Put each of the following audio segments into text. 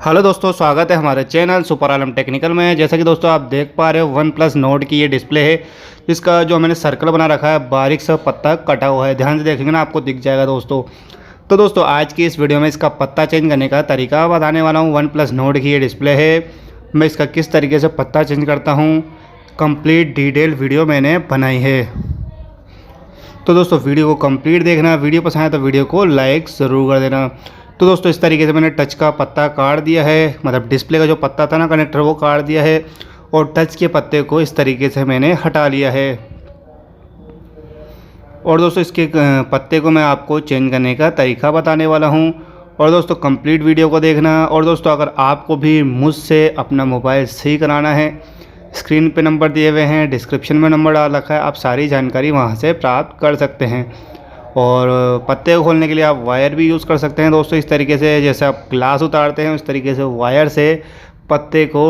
Hello दोस्तों, स्वागत है हमारे चैनल सुपर आलम टेक्निकल में। जैसा कि दोस्तों आप देख पा रहे हो वन प्लस नोट की ये डिस्प्ले है, जिसका जो मैंने सर्कल बना रखा है बारीक सा पत्ता कटा हुआ है। ध्यान से देखेंगे ना, आपको दिख जाएगा दोस्तों। तो दोस्तों आज की इस वीडियो में इसका पत्ता चेंज करने का तरीका बताने वाला हूँ। वन प्लस नोट की ये डिस्प्ले है, मैं इसका किस तरीके से पत्ता चेंज करता हूँ, कंप्लीट डिटेल वीडियो मैंने बनाई है। तो दोस्तों वीडियो को कंप्लीट देखना, वीडियो पसंद आए तो वीडियो को लाइक ज़रूर कर देना। तो दोस्तों इस तरीके से मैंने टच का पत्ता काट दिया है, मतलब डिस्प्ले का जो पत्ता था ना कनेक्टर, वो काट दिया है और टच के पत्ते को इस तरीके से मैंने हटा लिया है। और दोस्तों इसके पत्ते को मैं आपको चेंज करने का तरीका बताने वाला हूं। और दोस्तों कंप्लीट वीडियो को देखना। और दोस्तों अगर आपको भी मुझसे अपना मोबाइल सही कराना है, स्क्रीन पे नंबर दिए हुए हैं, डिस्क्रिप्शन में नंबर डाल रखा है, आप सारी जानकारी वहां से प्राप्त कर सकते हैं। और पत्ते को खोलने के लिए आप वायर भी यूज़ कर सकते हैं दोस्तों। इस तरीके से जैसे आप ग्लास उतारते हैं उस तरीके से वायर से पत्ते को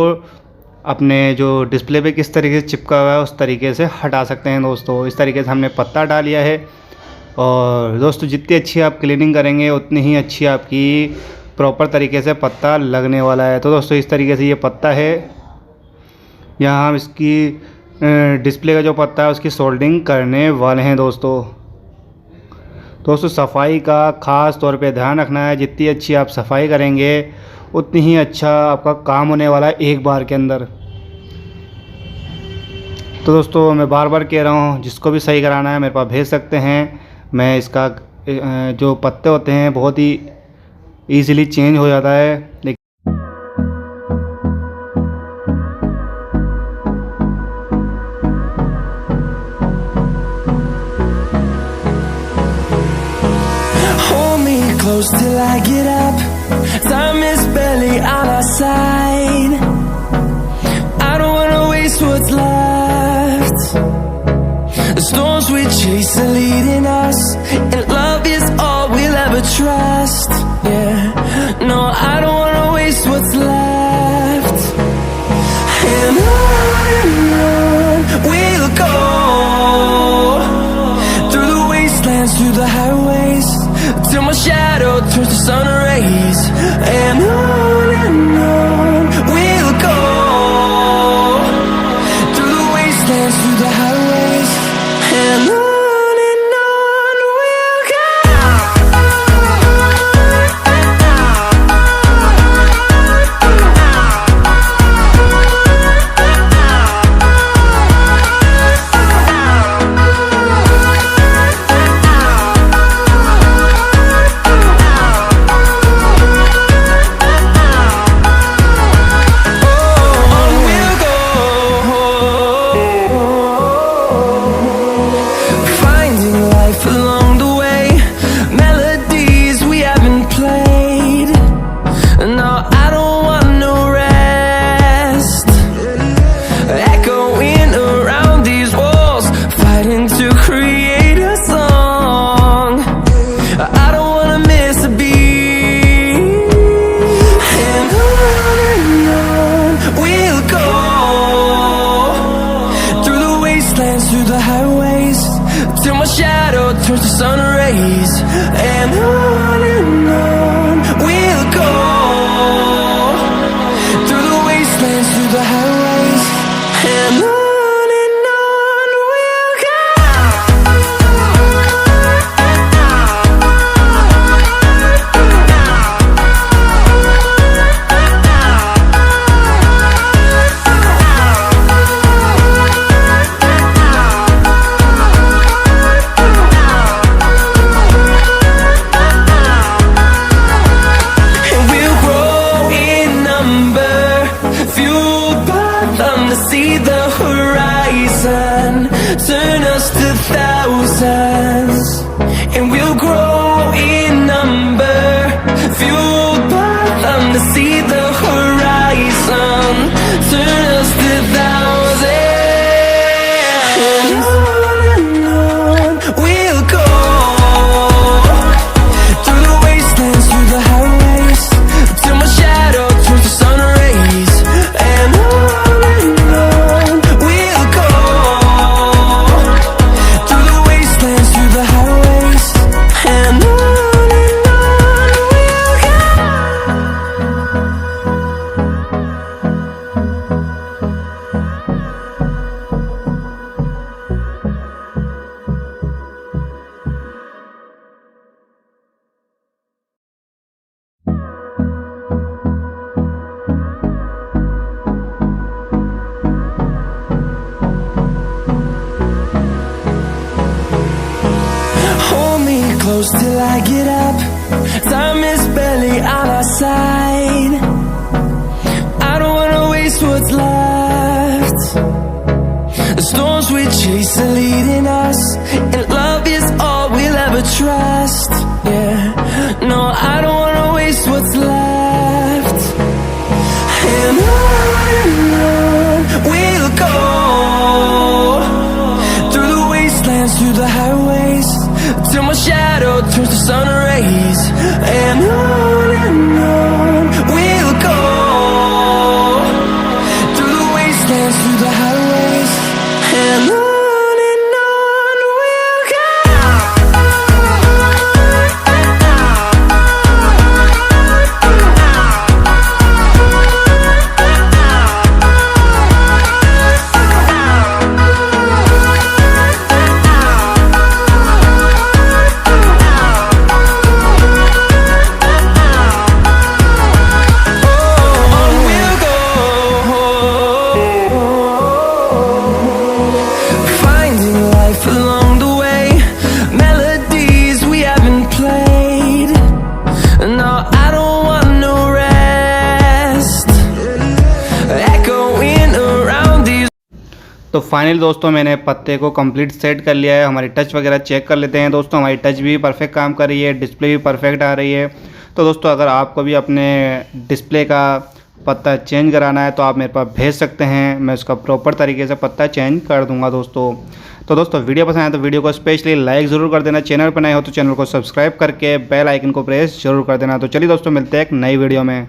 अपने जो डिस्प्ले पे किस तरीके से चिपका हुआ है उस तरीके से हटा सकते हैं दोस्तों। इस तरीके से हमने पत्ता हटा लिया है। और दोस्तों जितनी अच्छी आप क्लीनिंग करेंगे उतनी ही अच्छी आपकी प्रॉपर तरीके से पत्ता लगने वाला है। तो दोस्तों इस तरीके से ये पत्ता है, यहाँ हम इसकी डिस्प्ले का जो पत्ता है उसकी सोल्डिंग करने वाले हैं दोस्तों सफाई का ख़ास तौर पे ध्यान रखना है। जितनी अच्छी आप सफाई करेंगे उतनी ही अच्छा आपका काम होने वाला है एक बार के अंदर। तो दोस्तों मैं बार बार कह रहा हूँ, जिसको भी सही कराना है मेरे पास भेज सकते हैं। मैं इसका जो पत्ते होते हैं बहुत ही ईज़िली चेंज हो जाता है। Close till I get up. Time is barely on our side. I don't wanna waste what's left. The storms we chase are leading us, and love is all we'll ever trust. Yeah, no, I don't wanna waste what's left. And on we'll go, through the wastelands, through the highways, till my shadow turns to sun rays. And on we'll go, through the wastelands, through the highways. And on we'll go. Through the highways, till my shadow turns to sun rays. And on we'll go, through the wastelands, through the highways. And on we'll go. I get up, time is barely on our side. I don't wanna waste what's left. The storms we chase are leading us, and love is all we'll ever trust. Yeah, no, I don't wanna waste what's left. And on we'll go, through the wastelands, through the highways, till my shadow turns to sun rays. And on we'll go, through the wastelands, through the highways, and on we'll go. Along the way, melodies we haven't played. No, I don't want no rest, echoing around these. तो final दोस्तों मैंने पत्ते को complete set कर लिया है। हमारी touch वगैरह चेक कर लेते हैं दोस्तों। हमारी टच भी परफेक्ट काम कर रही है, डिस्प्ले भी परफेक्ट आ रही है। तो दोस्तों अगर आपको भी अपने डिस्प्ले का पत्ता चेंज कराना है तो आप मेरे पास भेज सकते हैं, मैं उसका प्रॉपर तरीके से पत्ता चेंज कर दूंगा दोस्तों। तो दोस्तों वीडियो पसंद आए तो वीडियो को स्पेशली लाइक ज़रूर कर देना। चैनल पर नए हो तो चैनल को सब्सक्राइब करके बेल आइकन को प्रेस जरूर कर देना। तो चलिए दोस्तों मिलते हैं एक नई वीडियो में।